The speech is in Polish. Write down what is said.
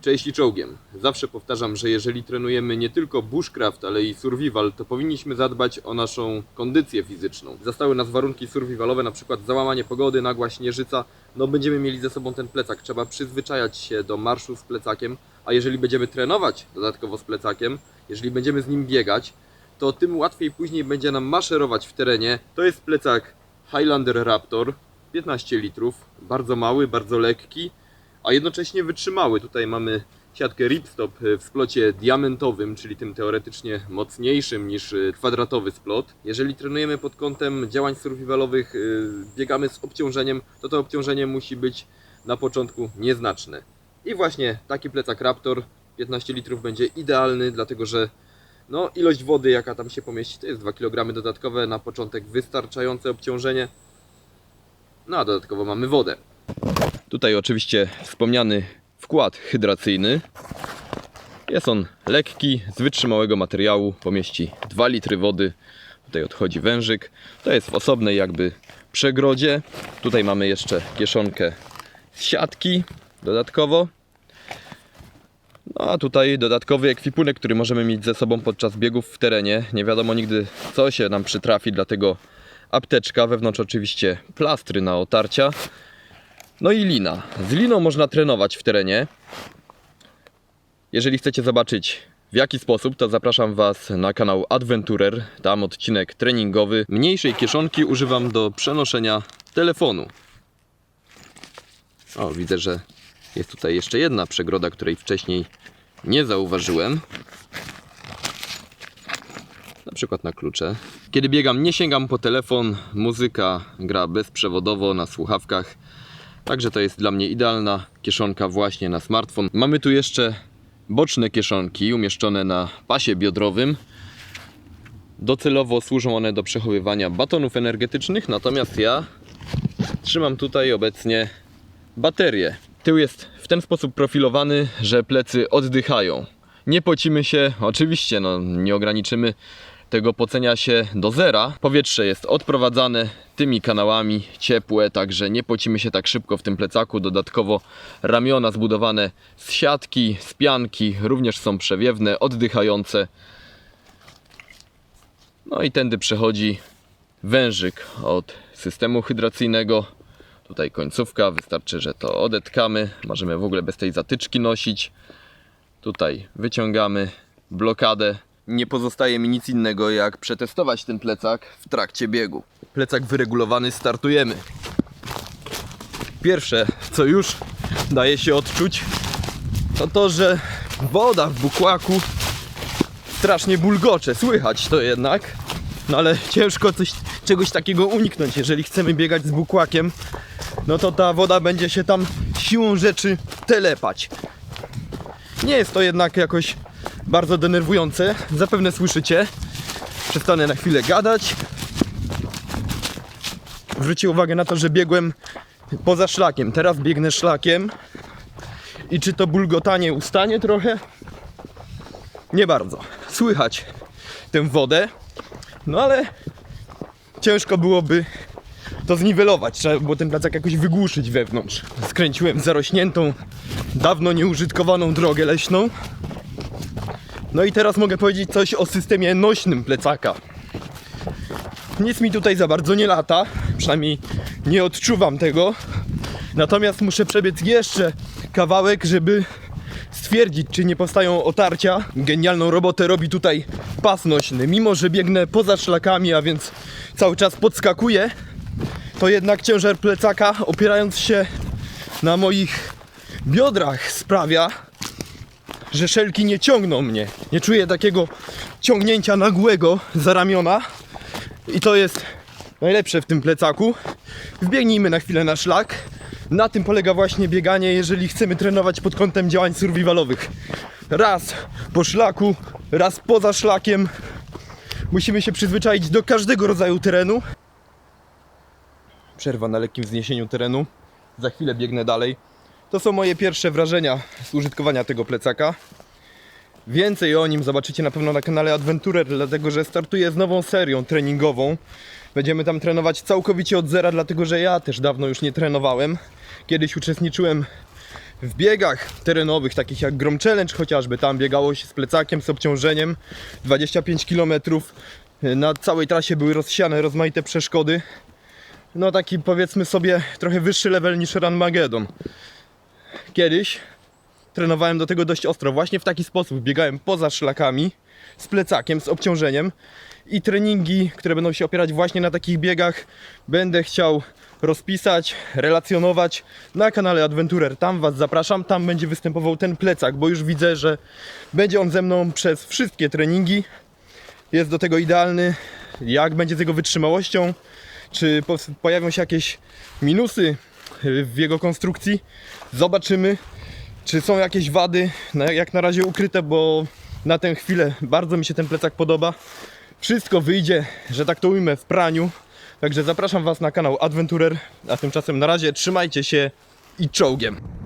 Cześć i czołgiem. Zawsze powtarzam, że jeżeli trenujemy nie tylko bushcraft, ale i survival, to powinniśmy zadbać o naszą kondycję fizyczną. Zastały nas warunki survivalowe, na przykład załamanie pogody, nagła śnieżyca, no będziemy mieli ze sobą ten plecak. Trzeba przyzwyczajać się do marszu z plecakiem, a jeżeli będziemy trenować dodatkowo z plecakiem, jeżeli będziemy z nim biegać, to tym łatwiej później będzie nam maszerować w terenie. To jest plecak Highlander Raptor, 15 litrów, bardzo mały, bardzo lekki, a jednocześnie wytrzymały. Tutaj mamy siatkę ripstop w splocie diamentowym, czyli tym teoretycznie mocniejszym niż kwadratowy splot. Jeżeli trenujemy pod kątem działań survivalowych, biegamy z obciążeniem, to to obciążenie musi być na początku nieznaczne. I właśnie taki plecak Raptor 15 litrów będzie idealny, dlatego że no, ilość wody, jaka tam się pomieści, to jest 2 kg dodatkowe na początek, wystarczające obciążenie. No a dodatkowo mamy wodę. Tutaj oczywiście wspomniany wkład hydracyjny. Jest on lekki, z wytrzymałego materiału, pomieści 2 litry wody. Tutaj odchodzi wężyk. To jest w osobnej jakby przegrodzie. Tutaj mamy jeszcze kieszonkę z siatki dodatkowo. No a tutaj dodatkowy ekwipunek, który możemy mieć ze sobą podczas biegów w terenie. Nie wiadomo nigdy, co się nam przytrafi, dlatego apteczka, wewnątrz oczywiście plastry na otarcia. No i lina. Z liną można trenować w terenie. Jeżeli chcecie zobaczyć w jaki sposób, to zapraszam Was na kanał Adventurer. Tam odcinek treningowy. Mniejszej kieszonki używam do przenoszenia telefonu. O, widzę, że jest tutaj jeszcze jedna przegroda, której wcześniej nie zauważyłem. Na przykład na klucze. Kiedy biegam, nie sięgam po telefon. Muzyka gra bezprzewodowo na słuchawkach. Także to jest dla mnie idealna kieszonka właśnie na smartfon. Mamy tu jeszcze boczne kieszonki umieszczone na pasie biodrowym. Docelowo służą one do przechowywania batonów energetycznych, natomiast ja trzymam tutaj obecnie baterię. Tył jest w ten sposób profilowany, że plecy oddychają. Nie pocimy się, oczywiście nie ograniczymy tego pocenia się do zera. Powietrze jest odprowadzane tymi kanałami, ciepłe, także nie pocimy się tak szybko w tym plecaku. Dodatkowo ramiona zbudowane z siatki, z pianki, również są przewiewne, oddychające. No i tędy przechodzi wężyk od systemu hydracyjnego. Tutaj końcówka, wystarczy, że to odetkamy. Możemy w ogóle bez tej zatyczki nosić. Tutaj wyciągamy blokadę. Nie pozostaje mi nic innego jak przetestować ten plecak w trakcie biegu. Plecak wyregulowany, startujemy. Pierwsze, co już daje się odczuć, to to, że woda w bukłaku strasznie bulgocze. Słychać to jednak, no ale ciężko czegoś takiego uniknąć. Jeżeli chcemy biegać z bukłakiem, no to ta woda będzie się tam siłą rzeczy telepać. Nie jest to jednak jakoś bardzo denerwujące. Zapewne słyszycie. Przestanę na chwilę gadać. Zwróćcie uwagę na to, że biegłem poza szlakiem. Teraz biegnę szlakiem. I czy to bulgotanie ustanie trochę? Nie bardzo. Słychać tę wodę. No ale ciężko byłoby to zniwelować. Trzeba było ten plecak jakoś wygłuszyć wewnątrz. Skręciłem zarośniętą, dawno nieużytkowaną drogę leśną. No i teraz mogę powiedzieć coś o systemie nośnym plecaka. Nic mi tutaj za bardzo nie lata, przynajmniej nie odczuwam tego. Natomiast muszę przebiec jeszcze kawałek, żeby stwierdzić, czy nie powstają otarcia. Genialną robotę robi tutaj pas nośny. Mimo że biegnę poza szlakami, a więc cały czas podskakuję, to jednak ciężar plecaka, opierając się na moich biodrach, sprawia, że szelki nie ciągną mnie. Nie czuję takiego ciągnięcia nagłego za ramiona. I to jest najlepsze w tym plecaku. Wbiegnijmy na chwilę na szlak. Na tym polega właśnie bieganie, jeżeli chcemy trenować pod kątem działań survivalowych. Raz po szlaku, raz poza szlakiem. Musimy się przyzwyczaić do każdego rodzaju terenu. Przerwa na lekkim wzniesieniu terenu. Za chwilę biegnę dalej. To są moje pierwsze wrażenia z użytkowania tego plecaka. Więcej o nim zobaczycie na pewno na kanale Adventurer, dlatego że startuję z nową serią treningową. Będziemy tam trenować całkowicie od zera, dlatego że ja też dawno już nie trenowałem. Kiedyś uczestniczyłem w biegach terenowych, takich jak Grom Challenge chociażby, tam biegało się z plecakiem, z obciążeniem 25 km. Na całej trasie były rozsiane rozmaite przeszkody. No taki powiedzmy sobie trochę wyższy level niż Run Magedon. Kiedyś trenowałem do tego dość ostro, właśnie w taki sposób. Biegałem poza szlakami, z plecakiem, z obciążeniem i treningi, które będą się opierać właśnie na takich biegach, będę chciał rozpisać, relacjonować na kanale Adventurer. Tam Was zapraszam, tam będzie występował ten plecak, bo już widzę, że będzie on ze mną przez wszystkie treningi. Jest do tego idealny. Jak będzie z jego wytrzymałością, czy pojawią się jakieś minusy w jego konstrukcji, zobaczymy. Czy są jakieś wady, jak na razie ukryte, bo na tę chwilę bardzo mi się ten plecak podoba. Wszystko wyjdzie, że tak to ujmę, w praniu. Także zapraszam Was na kanał Adventurer, a tymczasem na razie trzymajcie się i czołgiem!